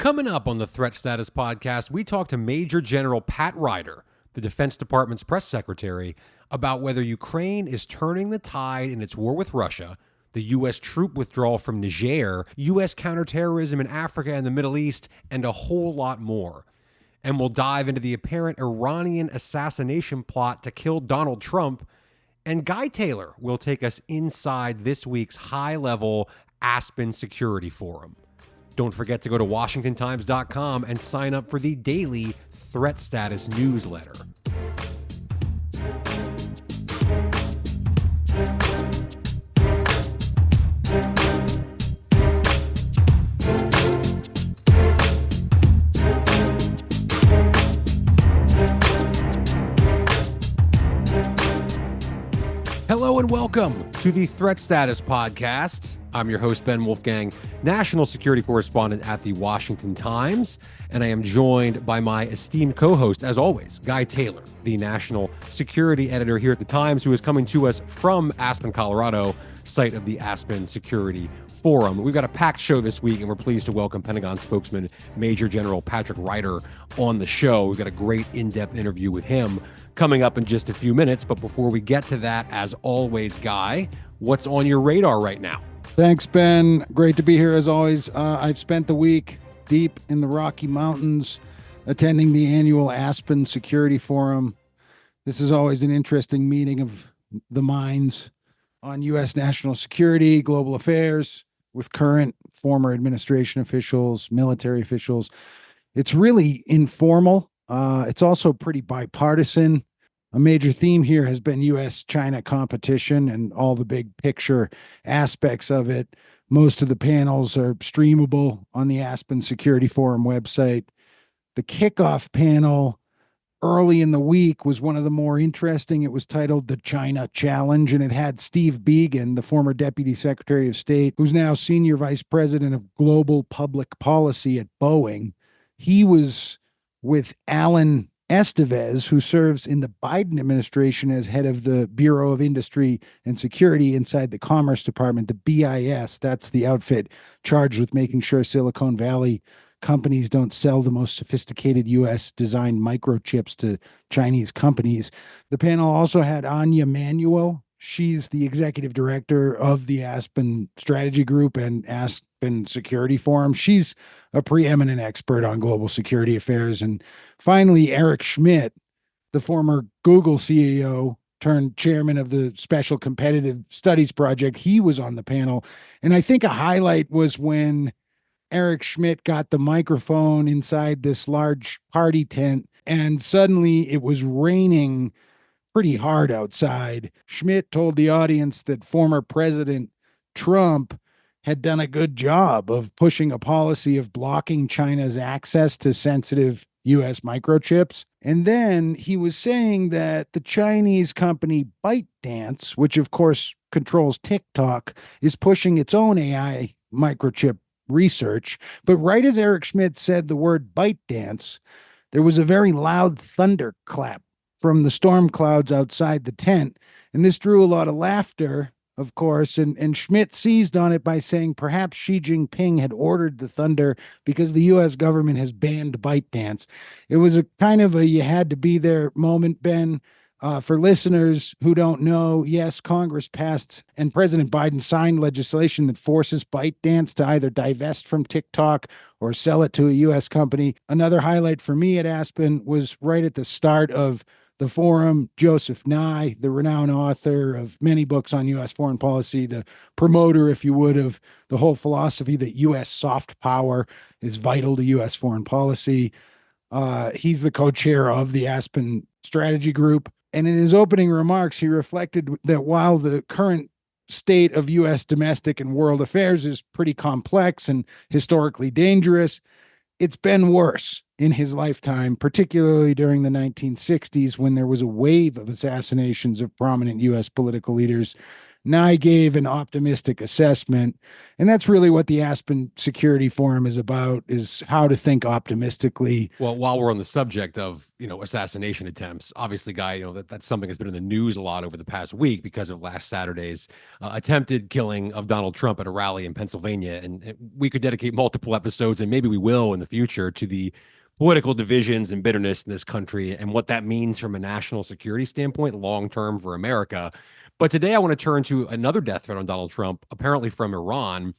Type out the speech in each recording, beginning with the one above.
Coming up on the Threat Status Podcast, we talk to Major General Pat Ryder, the Defense Department's press secretary, about whether Ukraine is turning the tide in its war with Russia, the U.S. troop withdrawal from Niger, U.S. counterterrorism in Africa and the Middle East, and a whole lot more. And we'll dive into the apparent Iranian assassination plot to kill Donald Trump. And Guy Taylor will take us inside this week's high-level Aspen Security Forum. Don't forget to go to WashingtonTimes.com and sign up for the daily Threat Status newsletter. Hello and welcome to the Threat Status Podcast. I'm your host, Ben Wolfgang, national security correspondent at the Washington Times, and I am joined by my esteemed co-host, as always, Guy Taylor, the national security editor here at the Times, who is coming to us from Aspen, Colorado, site of the Aspen Security Forum. We've got a packed show this week, and we're pleased to welcome Pentagon spokesman Major General Patrick Ryder on the show. We've got a great in-depth interview with him coming up in just a few minutes, but before we get to that, as always, Guy, what's on your radar right now? Thanks, Ben. Great to be here as always. I've spent the week deep in the Rocky Mountains attending the annual Aspen Security Forum. This is always an interesting meeting of the minds on U.S. national security, global affairs, with current, former administration officials, military officials. It's really informal. It's also pretty bipartisan. A major theme here has been U.S.-China competition and all the big picture aspects of it. Most of the panels are streamable on the Aspen Security Forum website. The kickoff panel early in the week was one of the more interesting. It was titled The China Challenge, and it had Steve Biegun, the former Deputy Secretary of State, who's now Senior Vice President of Global Public Policy at Boeing. He was with Alan Estevez, who serves in the Biden administration as head of the Bureau of Industry and Security inside the Commerce Department, the BIS. That's the outfit charged with making sure Silicon Valley companies don't sell the most sophisticated U.S.-designed microchips to Chinese companies. The panel also had Anya Manuel. She's the executive director of the Aspen Strategy Group and Aspen Security Forum. She's a preeminent expert on global security affairs. And finally, Eric Schmidt, the former Google CEO turned chairman of the Special Competitive Studies Project, he was on the panel. And I think a highlight was when Eric Schmidt got the microphone inside this large party tent, and suddenly it was raining pretty hard outside. Schmidt told the audience that former President Trump had done a good job of pushing a policy of blocking China's access to sensitive U.S. microchips. And then he was saying that the Chinese company ByteDance, which of course controls TikTok, is pushing its own AI microchip research. But right as Eric Schmidt said the word ByteDance, there was a very loud thunderclap from the storm clouds outside the tent. And this drew a lot of laughter, of course, and Schmidt seized on it by saying perhaps Xi Jinping had ordered the thunder because the U.S. government has banned ByteDance. It was a kind of a you had to be there moment, Ben. For listeners who don't know, yes, Congress passed and President Biden signed legislation that forces ByteDance to either divest from TikTok or sell it to a U.S. company. Another highlight for me at Aspen was right at the start of the forum. Joseph Nye, the renowned author of many books on U.S. foreign policy, the promoter, if you would, of the whole philosophy that U.S. soft power is vital to U.S. foreign policy. He's the co-chair of the Aspen Strategy Group. And in his opening remarks, he reflected that while the current state of U.S. domestic and world affairs is pretty complex and historically dangerous, it's been worse in his lifetime, particularly during the 1960s when there was a wave of assassinations of prominent U.S. political leaders. Nye gave an optimistic assessment. And that's really what the Aspen Security Forum is about, is how to think optimistically. Well, while we're on the subject of, assassination attempts, obviously, Guy, that's something that's been in the news a lot over the past week because of last Saturday's attempted killing of Donald Trump at a rally in Pennsylvania. And we could dedicate multiple episodes, and maybe we will in the future, to the political divisions and bitterness in this country and what that means from a national security standpoint, long term for America. But today I want to turn to another death threat on Donald Trump, apparently from Iran.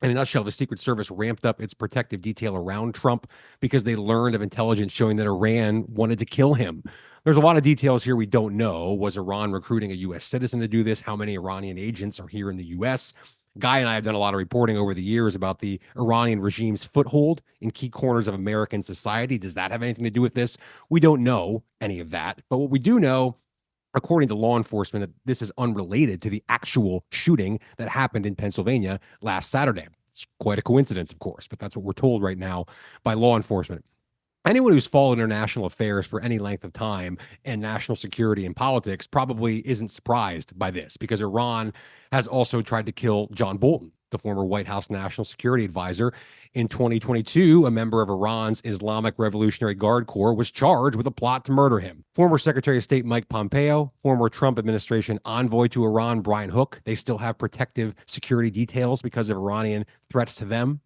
In a nutshell, the Secret Service ramped up its protective detail around Trump because they learned of intelligence showing that Iran wanted to kill him. There's a lot of details here we don't know. Was Iran recruiting a U.S. citizen to do this? How many Iranian agents are here in the U.S.? Guy and I have done a lot of reporting over the years about the Iranian regime's foothold in key corners of American society. Does that have anything to do with this? We don't know any of that. But what we do know, according to law enforcement, this is unrelated to the actual shooting that happened in Pennsylvania last Saturday. It's quite a coincidence, of course, but that's what we're told right now by law enforcement. Anyone who's followed international affairs for any length of time and national security and politics probably isn't surprised by this, because Iran has also tried to kill John Bolton, the former White House National Security Advisor. In 2022, a member of Iran's Islamic Revolutionary Guard Corps was charged with a plot to murder him. Former Secretary of State Mike Pompeo, former Trump administration envoy to Iran Brian Hook, they still have protective security details because of Iranian threats to them.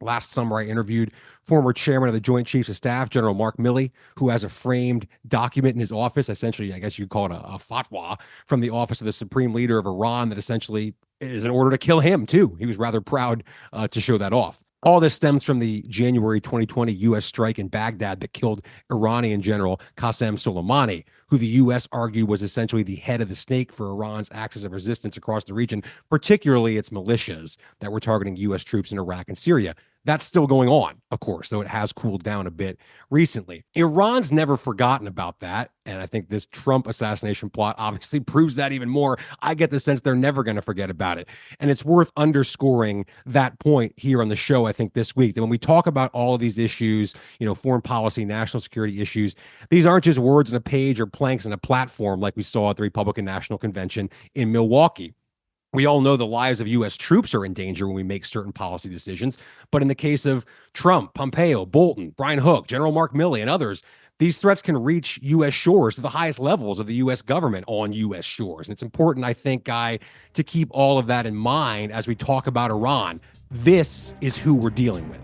Last summer, I interviewed former chairman of the Joint Chiefs of Staff, General Mark Milley, who has a framed document in his office, essentially, I guess you'd call it a fatwa from the office of the Supreme Leader of Iran that essentially is an order to kill him, too. He was rather proud to show that off. All this stems from the January 2020 U.S. strike in Baghdad that killed Iranian General Qasem Soleimani, who the U.S. argued was essentially the head of the snake for Iran's axis of resistance across the region, particularly its militias that were targeting U.S. troops in Iraq and Syria. That's still going on, of course, though it has cooled down a bit recently. Iran's never forgotten about that, and I think this Trump assassination plot obviously proves that even more. I get the sense they're never going to forget about it, and it's worth underscoring that point here on the show, I think, this week, that when we talk about all of these issues, foreign policy, national security issues, these aren't just words on a page or planks on a platform like we saw at the Republican National Convention in Milwaukee. We all know the lives of U.S. troops are in danger when we make certain policy decisions. But in the case of Trump, Pompeo, Bolton, Brian Hook, General Mark Milley, and others, these threats can reach U.S. shores to the highest levels of the U.S. government on U.S. shores. And it's important, I think, Guy, to keep all of that in mind as we talk about Iran. This is who we're dealing with.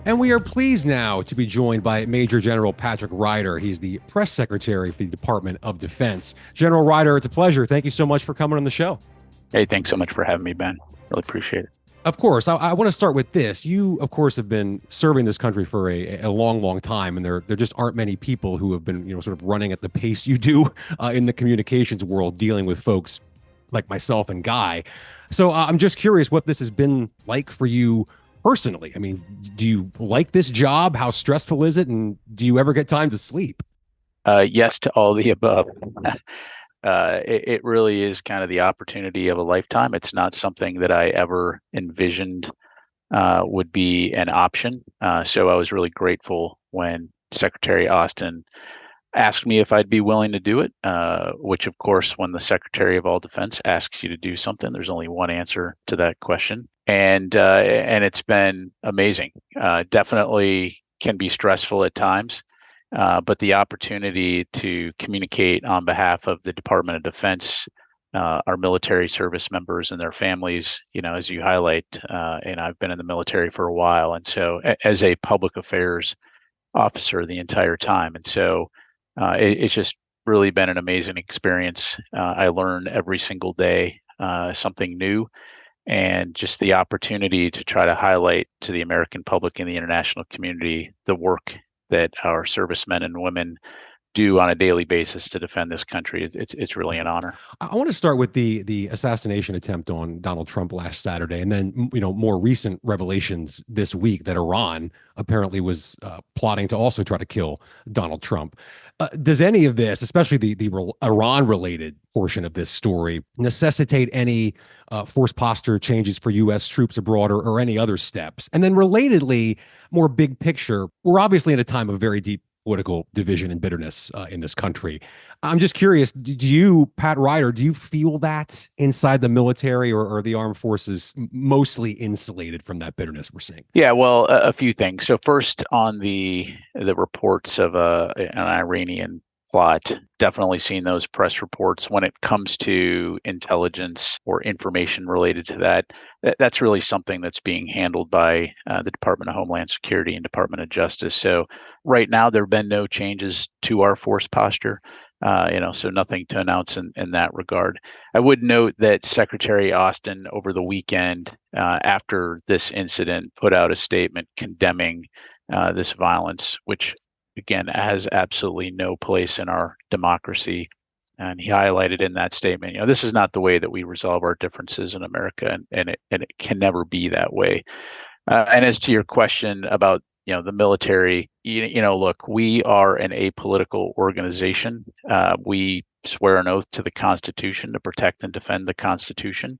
And we are pleased now to be joined by Major General Patrick Ryder. He's the press secretary for the Department of Defense. General Ryder, it's a pleasure. Thank you so much for coming on the show. Hey, thanks so much for having me, Ben. Really appreciate it. Of course. I want to start with this. You, of course, have been serving this country for a long, long time, and there just aren't many people who have been, sort of running at the pace you do in the communications world, dealing with folks like myself and Guy. So I'm just curious what this has been like for you personally. I mean, do you like this job? How stressful is it? And do you ever get time to sleep? Yes to all the above. It really is kind of the opportunity of a lifetime. It's not something that I ever envisioned would be an option. So I was really grateful when Secretary Austin asked me if I'd be willing to do it, which, of course, when the Secretary of all Defense asks you to do something, there's only one answer to that question. And it's been amazing. Definitely can be stressful at times, but the opportunity to communicate on behalf of the Department of Defense, our military service members and their families, as you highlight, and I've been in the military for a while, and so as a public affairs officer the entire time, and so it's just really been an amazing experience. I learn every single day something new. And just the opportunity to try to highlight to the American public and the international community the work that our servicemen and women do on a daily basis to defend this country. It's really an honor. I want to start with the assassination attempt on Donald Trump last Saturday, and then more recent revelations this week that Iran apparently was plotting to also try to kill Donald Trump. Does any of this, especially the Iran related portion of this story, necessitate any force posture changes for U.S. troops abroad or any other steps? And then relatedly, more big picture, we're obviously in a time of very deep political division and bitterness in this country. I'm just curious, do you, Pat Ryder, do you feel that inside the military or the armed forces mostly insulated from that bitterness we're seeing? Yeah, well, a few things. So first, on the reports of an Iranian plot, definitely seen those press reports. When it comes to intelligence or information related to that's really something that's being handled by the Department of Homeland Security and Department of Justice. So right now, there have been no changes to our force posture. So nothing to announce in that regard. I would note that Secretary Austin over the weekend, after this incident, put out a statement condemning this violence, which again has absolutely no place in our democracy. And he highlighted in that statement, this is not the way that we resolve our differences in America, and it can never be that way. And as to your question about the military, look, we are an apolitical organization. We swear an oath to the Constitution to protect and defend the Constitution.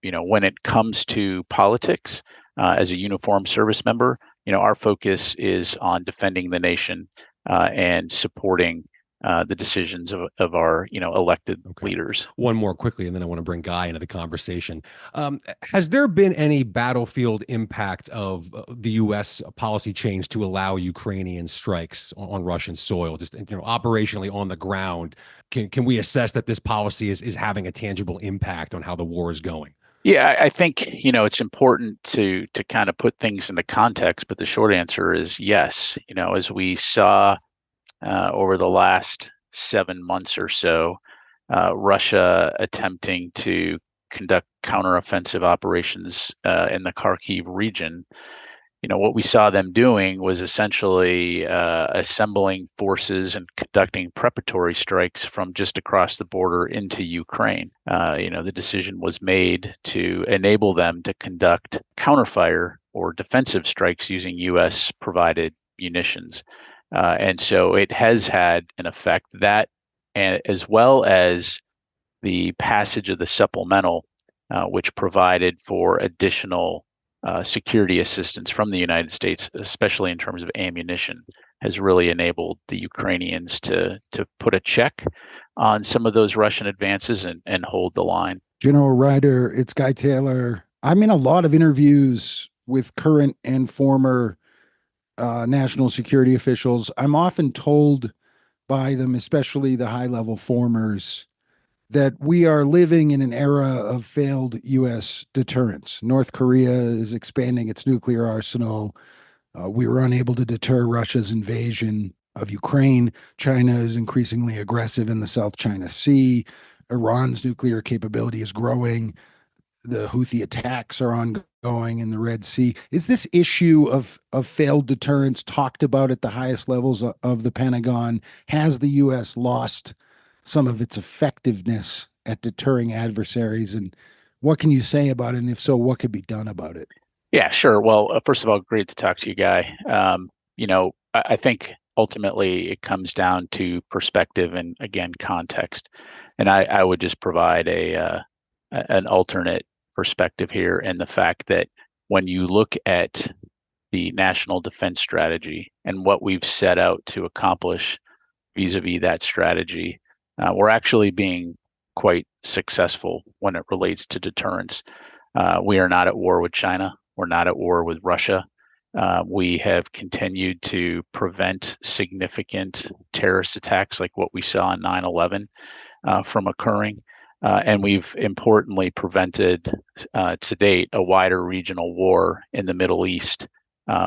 When it comes to politics, as a uniformed service member, our focus is on defending the nation and supporting the decisions of our elected leaders. One more quickly, and then I want to bring Guy into the conversation. Has there been any battlefield impact of the U.S. policy change to allow Ukrainian strikes on Russian soil? Just operationally on the ground, can we assess that this policy is having a tangible impact on how the war is going? Yeah, I think it's important to kind of put things into context, but the short answer is yes. As we saw over the last 7 months or so, Russia attempting to conduct counteroffensive operations in the Kharkiv region. What we saw them doing was essentially assembling forces and conducting preparatory strikes from just across the border into Ukraine. The decision was made to enable them to conduct counterfire or defensive strikes using U.S. provided munitions. And so it has had an effect that, and as well as the passage of the supplemental, which provided for additional security assistance from the United States, especially in terms of ammunition, has really enabled the Ukrainians to put a check on some of those Russian advances and hold the line. General Ryder, it's Guy Taylor. I'm in a lot of interviews with current and former national security officials. I'm often told by them, especially the high-level formers, that we are living in an era of failed U.S. deterrence. North Korea is expanding its nuclear arsenal. We were unable to deter Russia's invasion of Ukraine. China is increasingly aggressive in the South China Sea. Iran's nuclear capability is growing. The Houthi attacks are ongoing in the Red Sea. Is this issue of failed deterrence talked about at the highest levels of the Pentagon? Has the U.S. lost some of its effectiveness at deterring adversaries? And what can you say about it? And if so, what could be done about it? Yeah, sure. Well, first of all, great to talk to you, Guy. I think ultimately it comes down to perspective and, again, context. And I would just provide an alternate perspective here, and the fact that when you look at the national defense strategy and what we've set out to accomplish vis-a-vis that strategy, we're actually being quite successful when it relates to deterrence. We are not at war with China. We're not at war with Russia. We have continued to prevent significant terrorist attacks like what we saw on 9/11 from occurring. And we've importantly prevented to date a wider regional war in the Middle East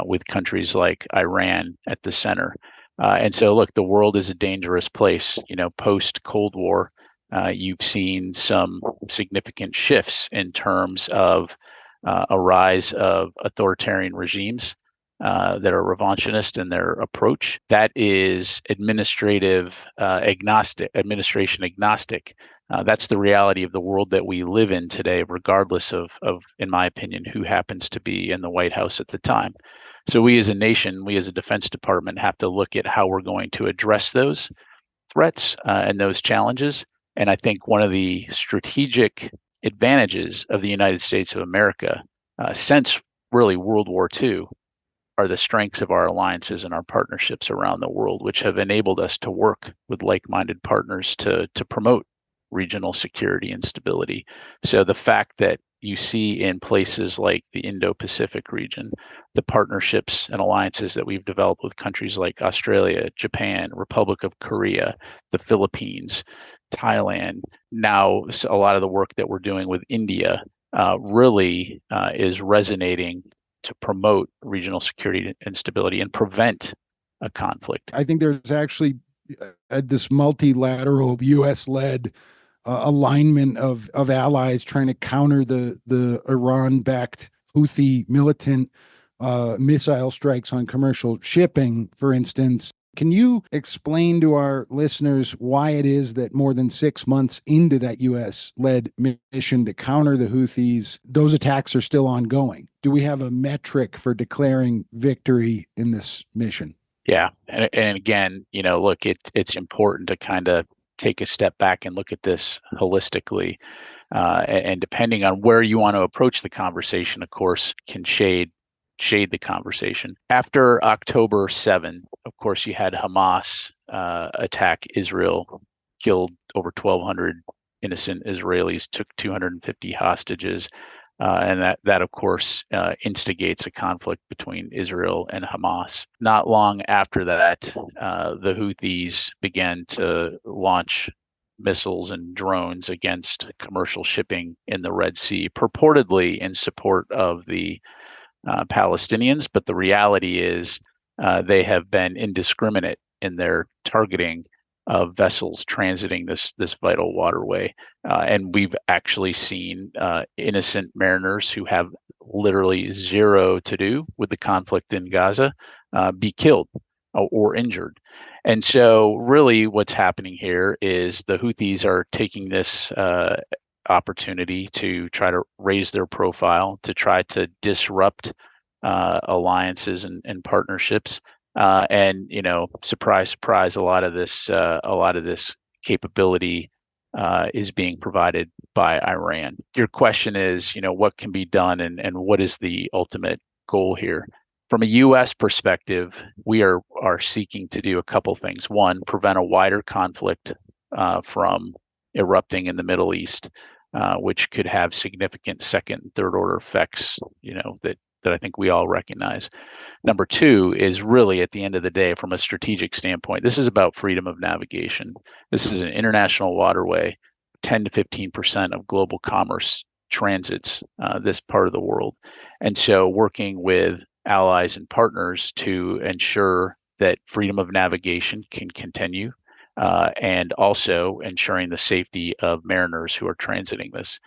with countries like Iran at the center. And so, look, the world is a dangerous place. Post Cold War, you've seen some significant shifts in terms of a rise of authoritarian regimes that are revanchist in their approach. That is administration agnostic. That's the reality of the world that we live in today, regardless of, in my opinion, who happens to be in the White House at the time. So we as a nation, we as a Defense Department have to look at how we're going to address those threats and those challenges. And I think one of the strategic advantages of the United States of America since really World War II are the strengths of our alliances and our partnerships around the world, which have enabled us to work with like-minded partners to promote regional security and stability. So the fact that you see in places like the Indo-Pacific region, the partnerships and alliances that we've developed with countries like Australia, Japan, Republic of Korea, the Philippines, Thailand, now a lot of the work that we're doing with India really is resonating to promote regional security and stability and prevent a conflict. I think there's actually this multilateral U.S.-led alignment of allies trying to counter the Iran-backed Houthi militant missile strikes on commercial shipping, for instance. Can you explain to our listeners why it is that more than 6 months into that U.S.-led mission to counter the Houthis, those attacks are still ongoing? Do we have a metric for declaring victory in this mission? Yeah, and again, look, it's important to kind of take a step back and look at this holistically. And depending on where you want to approach the conversation, of course, can shade the conversation. After October 7, of course, you had Hamas attack Israel, killed over 1,200 innocent Israelis, took 250 hostages. And that, of course, instigates a conflict between Israel and Hamas. Not long after that, the Houthis began to launch missiles and drones against commercial shipping in the Red Sea, purportedly in support of the Palestinians. But the reality is they have been indiscriminate in their targeting of vessels transiting this vital waterway. And we've actually seen innocent mariners who have literally zero to do with the conflict in Gaza be killed or injured. And so really what's happening here is the Houthis are taking this opportunity to try to raise their profile, to try to disrupt alliances and partnerships. And surprise, surprise, a lot of this capability is being provided by Iran. Your question is, what can be done and what is the ultimate goal here? From a U.S. perspective, we are seeking to do a couple things. One, prevent a wider conflict from erupting in the Middle East, which could have significant second and third order effects, that I think we all recognize. Number two is really, at the end of the day, from a strategic standpoint, this is about freedom of navigation. This is an international waterway. 10 to 15% of global commerce transits this part of the world. And so working with allies and partners to ensure that freedom of navigation can continue, and also ensuring the safety of mariners who are transiting this.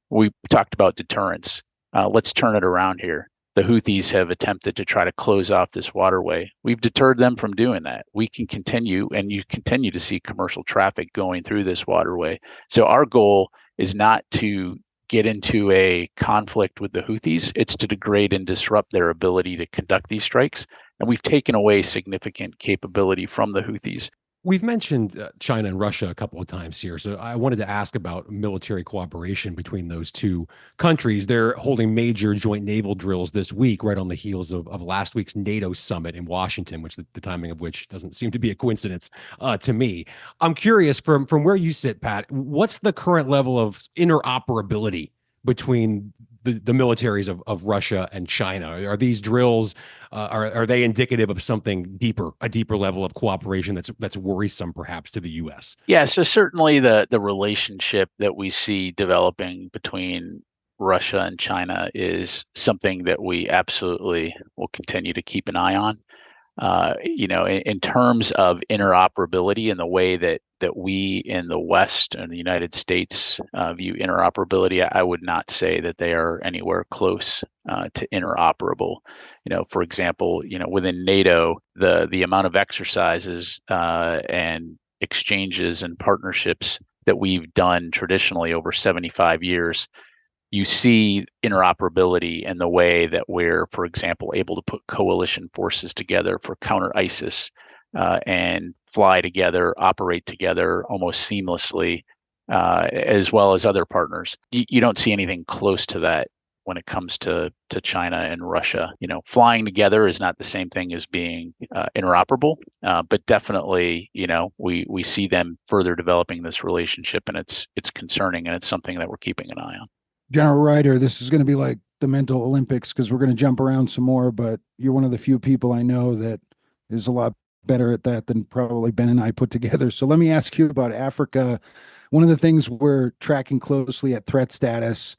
We talked about deterrence. Let's turn it around here. The Houthis have attempted to try to close off this waterway. We've deterred them from doing that. We can continue, and you continue to see commercial traffic going through this waterway. So our goal is not to get into a conflict with the Houthis. It's to degrade and disrupt their ability to conduct these strikes. And we've taken away significant capability from the Houthis. We've mentioned China and Russia a couple of times here, so I wanted to ask about military cooperation between those two countries. They're holding major joint naval drills this week, right on the heels of last week's NATO summit in Washington, which the timing of which doesn't seem to be a coincidence to me. I'm curious, from where you sit, Pat, what's the current level of interoperability between the militaries of Russia and China? Are these drills are they indicative of something deeper, a deeper level of cooperation that's worrisome perhaps to the U.S.? Yeah, so certainly the relationship that we see developing between Russia and China is something that we absolutely will continue to keep an eye on. in terms of interoperability and the way that we in the West and the United States view interoperability, I would not say that they are anywhere close to interoperable. For example, within NATO, the amount of exercises and exchanges and partnerships that we've done traditionally over 75 years, you see interoperability in the way that we're, for example, able to put coalition forces together for counter ISIS and fly together, operate together almost seamlessly, as well as other partners. You don't see anything close to that when it comes to China and Russia. Flying together is not the same thing as being interoperable, but definitely, we see them further developing this relationship, and it's concerning, and it's something that we're keeping an eye on. General Ryder, this is going to be like the mental Olympics because we're going to jump around some more, but you're one of the few people I know that is a lot better at that than probably Ben and I put together. So let me ask you about Africa. One of the things we're tracking closely at Threat Status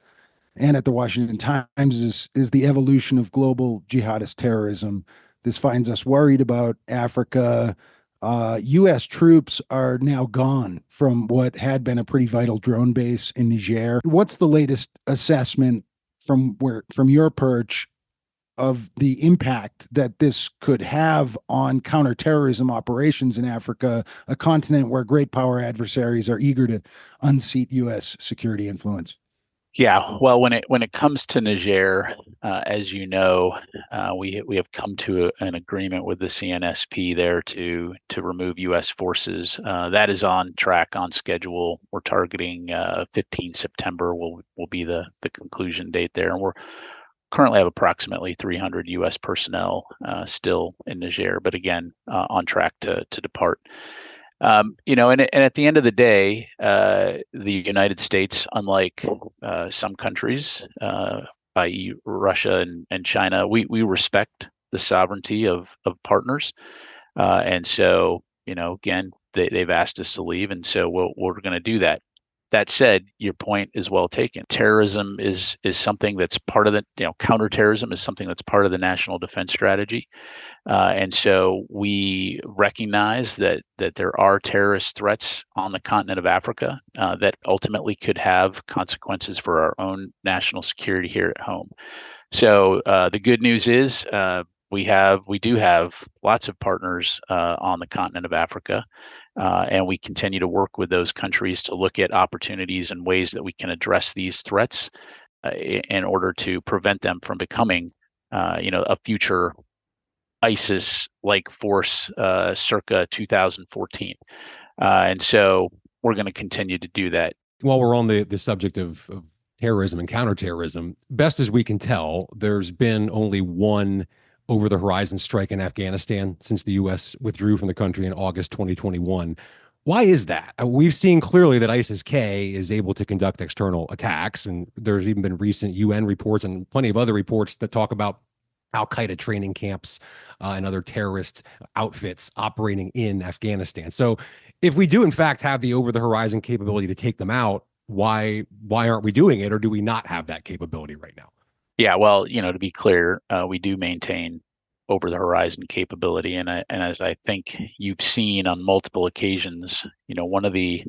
and at the Washington Times is the evolution of global jihadist terrorism. This finds us worried about Africa. U.S. troops are now gone from what had been a pretty vital drone base in Niger. What's the latest assessment from your perch of the impact that this could have on counterterrorism operations in Africa, a continent where great power adversaries are eager to unseat U.S. security influence? Yeah, well, when it comes to Niger, as you know, we have come to an agreement with the CNSP there to remove U.S. forces. That is on track, on schedule. We're targeting 15 September will be the conclusion date there, and we're currently have approximately 300 U.S. personnel still in Niger, but again on track to depart. And at the end of the day, the United States, unlike some countries, i.e. Russia and China, we respect the sovereignty of partners. And so, again, they've asked us to leave, and so we're going to do that. That said, your point is well taken. Terrorism is something that's part of the, counterterrorism is something that's part of the national defense strategy. And so we recognize that there are terrorist threats on the continent of Africa that ultimately could have consequences for our own national security here at home. So the good news is we do have lots of partners on the continent of Africa, and we continue to work with those countries to look at opportunities and ways that we can address these threats in order to prevent them from becoming, a future ISIS-like force circa 2014. And so we're going to continue to do that. While we're on the subject of terrorism and counterterrorism, best as we can tell, there's been only one over-the-horizon strike in Afghanistan since the U.S. withdrew from the country in August 2021. Why is that? We've seen clearly that ISIS-K is able to conduct external attacks, and there's even been recent UN reports and plenty of other reports that talk about Al-Qaeda training camps and other terrorist outfits operating in Afghanistan. So if we do, in fact, have the over-the-horizon capability to take them out, why aren't we doing it, or do we not have that capability right now? Yeah, well, to be clear, we do maintain over-the-horizon capability, and as I think you've seen on multiple occasions, one of the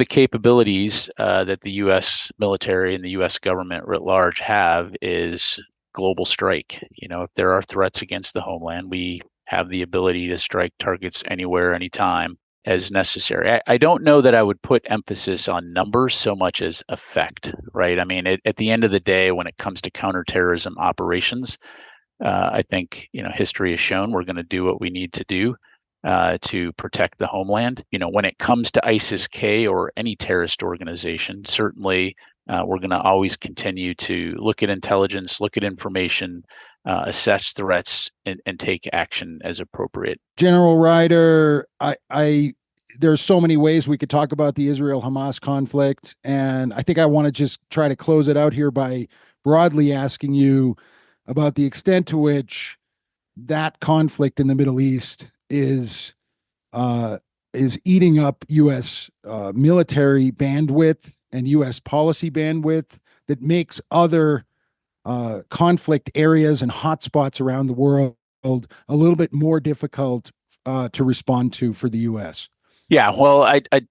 capabilities that the U.S. military and the U.S. government writ large have is global strike. If there are threats against the homeland, we have the ability to strike targets anywhere, anytime as necessary. I don't know that I would put emphasis on numbers so much as effect, right? I mean, at the end of the day, when it comes to counterterrorism operations, I think, history has shown we're going to do what we need to do to protect the homeland. When it comes to ISIS-K or any terrorist organization, certainly we're going to always continue to look at intelligence, look at information, assess threats, and take action as appropriate. General Ryder, there's so many ways we could talk about the Israel-Hamas conflict, and I think I want to just try to close it out here by broadly asking you about the extent to which that conflict in the Middle East is eating up U.S. Military bandwidth and U.S. policy bandwidth that makes other conflict areas and hotspots around the world a little bit more difficult to respond to for the U.S.? Yeah, well, I'd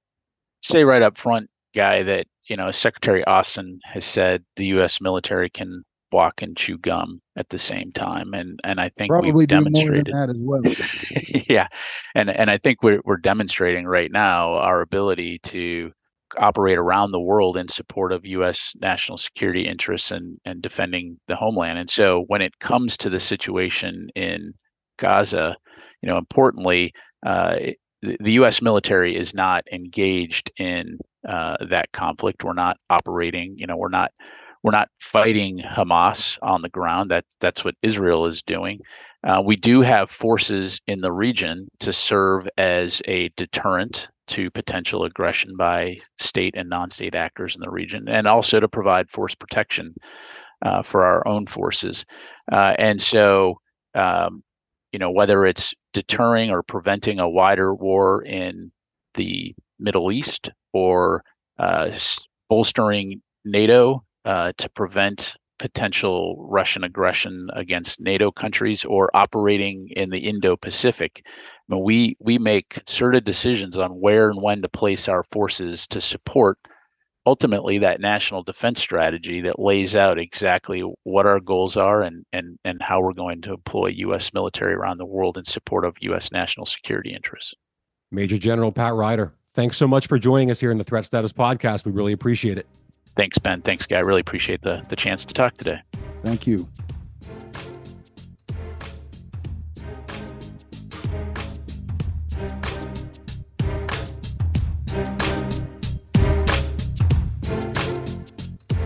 say right up front, Guy, that Secretary Austin has said the U.S. military can walk and chew gum at the same time, and I think we've Probably do more than demonstrated. that as well. Yeah, and I think we're demonstrating right now our ability to operate around the world in support of U.S. national security interests and defending the homeland. And so when it comes to the situation in Gaza, importantly, the U.S. military is not engaged in that conflict. We're not operating. We're not fighting Hamas on the ground. That's what Israel is doing. We do have forces in the region to serve as a deterrent to potential aggression by state and non-state actors in the region, and also to provide force protection for our own forces. And so, whether it's deterring or preventing a wider war in the Middle East, or bolstering NATO to prevent potential Russian aggression against NATO countries, or operating in the Indo-Pacific, we make concerted decisions on where and when to place our forces to support ultimately that national defense strategy that lays out exactly what our goals are and how we're going to employ U.S. military around the world in support of U.S. national security interests. Major General Pat Ryder, thanks so much for joining us here in the Threat Status Podcast. We really appreciate it. Thanks, Ben. Thanks, Guy. I really appreciate the chance to talk today. Thank you.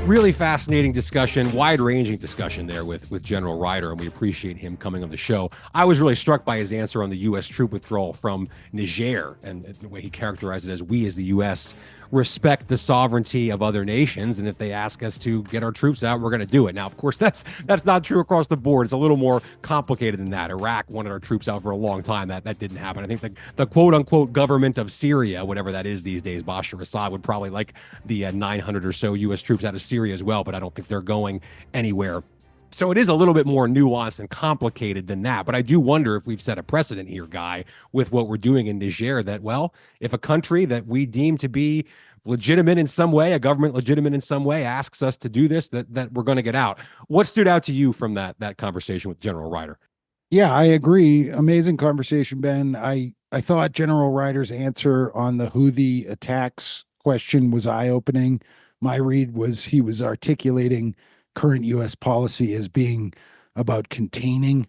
Really fascinating discussion, wide-ranging discussion there with General Ryder, and we appreciate him coming on the show. I was really struck by his answer on the U.S. troop withdrawal from Niger, and the way he characterized it as we as the U.S. respect the sovereignty of other nations, and if they ask us to get our troops out, we're going to do it. Now, of course, that's not true across the board. It's a little more complicated than that. Iraq wanted our troops out for a long time. That didn't happen. I think the quote-unquote government of Syria, whatever that is these days, Bashar Assad, would probably like the 900 or so U.S. troops out of Syria as well, but I don't think they're going anywhere. So it is a little bit more nuanced and complicated than that. But I do wonder if we've set a precedent here, Guy, with what we're doing in Niger, that, well, if a country that we deem to be legitimate in some way, a government legitimate in some way, asks us to do this, that we're going to get out. What stood out to you from that conversation with General Ryder? Yeah, I agree. Amazing conversation, Ben. I thought General Ryder's answer on the Houthi attacks question was eye-opening. My read was he was articulating current U.S. policy as being about containing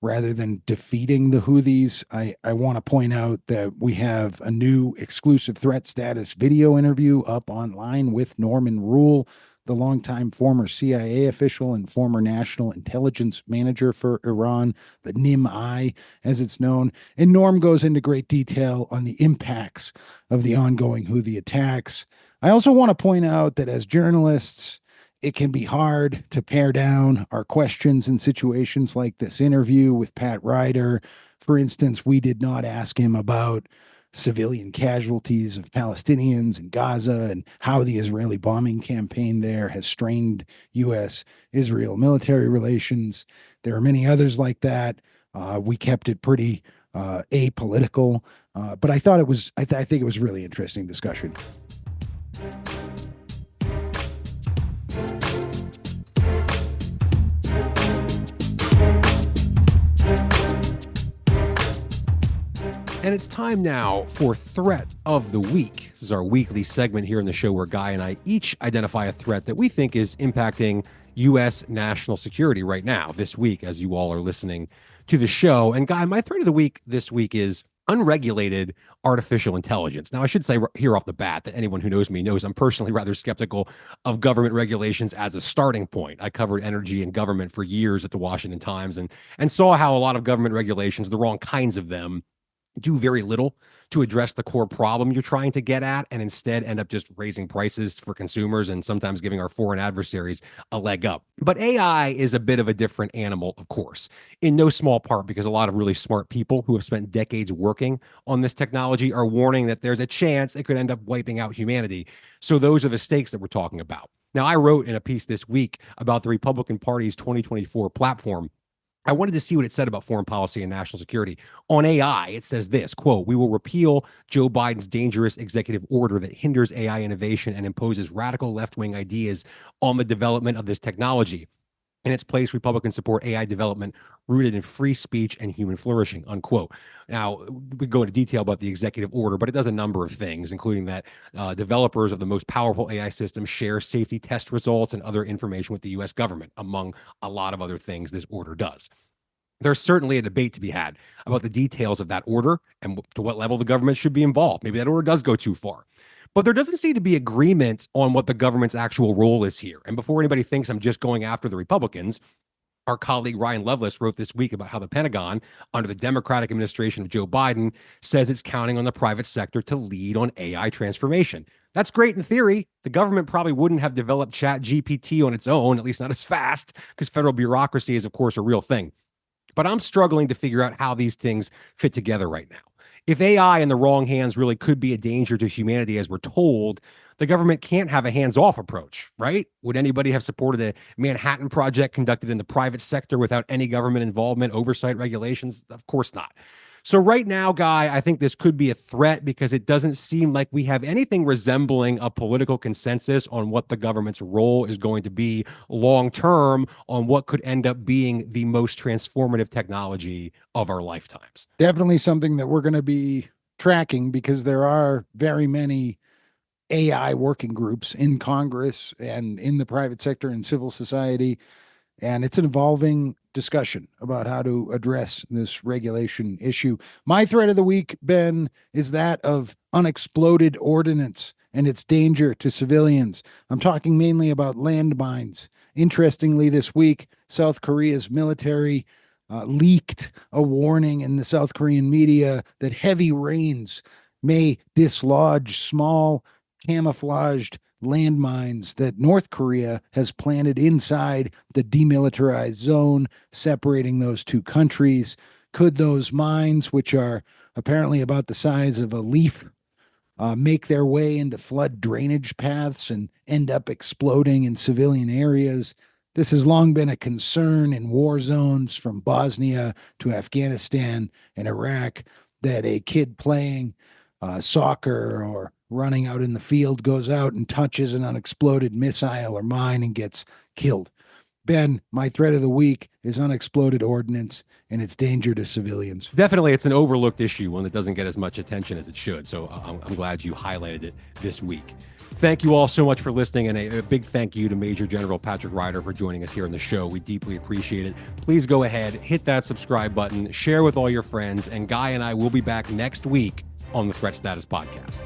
rather than defeating the Houthis. I want to point out that we have a new exclusive threat status video interview up online with Norman Rule, the longtime former CIA official and former national intelligence manager for Iran, the NIM-I, as it's known. And Norm goes into great detail on the impacts of the ongoing Houthi attacks. I also want to point out that as journalists, it can be hard to pare down our questions in situations like this interview with Pat Ryder. For instance, we did not ask him about civilian casualties of Palestinians in Gaza and how the Israeli bombing campaign there has strained U.S.-Israel military relations. There are many others like that. We kept it pretty apolitical, but I thought it was. I think it was a really interesting discussion. And it's time now for Threat of the Week. This is our weekly segment here in the show where Guy and I each identify a threat that we think is impacting U.S. national security right now, this week, as you all are listening to the show. And Guy, my threat of the week this week is unregulated artificial intelligence. Now, I should say here off the bat that anyone who knows me knows I'm personally rather skeptical of government regulations as a starting point. I covered energy and government for years at the Washington Times and saw how a lot of government regulations, the wrong kinds of them, do very little to address the core problem you're trying to get at, and instead end up just raising prices for consumers and sometimes giving our foreign adversaries a leg up. But AI is a bit of a different animal, of course, in no small part because a lot of really smart people who have spent decades working on this technology are warning that there's a chance it could end up wiping out humanity. So those are the stakes that we're talking about. Now, I wrote in a piece this week about the Republican Party's 2024 platform I wanted to see what it said about foreign policy and national security. On AI, it says this, quote, "We will repeal Joe Biden's dangerous executive order that hinders AI innovation and imposes radical left-wing ideas on the development of this technology. In its place, Republicans support AI development rooted in free speech and human flourishing," unquote. Now, we go into detail about the executive order, but it does a number of things, including that developers of the most powerful AI systems share safety test results and other information with the U.S. government, among a lot of other things this order does. There's certainly a debate to be had about the details of that order and to what level the government should be involved. Maybe that order does go too far. But there doesn't seem to be agreement on what the government's actual role is here. And before anybody thinks I'm just going after the Republicans, our colleague Ryan Lovelace wrote this week about how the Pentagon, under the Democratic administration of Joe Biden, says it's counting on the private sector to lead on AI transformation. That's great in theory. The government probably wouldn't have developed ChatGPT on its own, at least not as fast, because federal bureaucracy is, of course, a real thing. But I'm struggling to figure out how these things fit together right now. If AI in the wrong hands really could be a danger to humanity, as we're told, the government can't have a hands-off approach, right? Would anybody have supported a Manhattan Project conducted in the private sector without any government involvement, oversight, regulations? Of course not. So right now, Guy, I think this could be a threat because it doesn't seem like we have anything resembling a political consensus on what the government's role is going to be long-term on what could end up being the most transformative technology of our lifetimes. Definitely something that we're going to be tracking because there are very many AI working groups in Congress and in the private sector and civil society. And it's an evolving discussion about how to address this regulation issue. My threat of the week, Ben, is that of unexploded ordnance and its danger to civilians. I'm talking mainly about landmines. Interestingly, this week, South Korea's military leaked a warning in the South Korean media that heavy rains may dislodge small camouflaged landmines that North Korea has planted inside the demilitarized zone separating those two countries. Could those mines, which are apparently about the size of a leaf, make their way into flood drainage paths and end up exploding in civilian areas? This has long been a concern in war zones from Bosnia to Afghanistan and Iraq, that a kid playing soccer or running out in the field goes out and touches an unexploded missile or mine and gets killed. Ben, my threat of the week is unexploded ordnance and its danger to civilians. Definitely, it's an overlooked issue, one that doesn't get as much attention as it should. So I'm glad you highlighted it this week. Thank you all so much for listening, and a big thank you to Major General Patrick Ryder for joining us here on the show. We deeply appreciate it. Please go ahead, hit that subscribe button, share with all your friends, and Guy and I will be back next week on the Threat Status Podcast.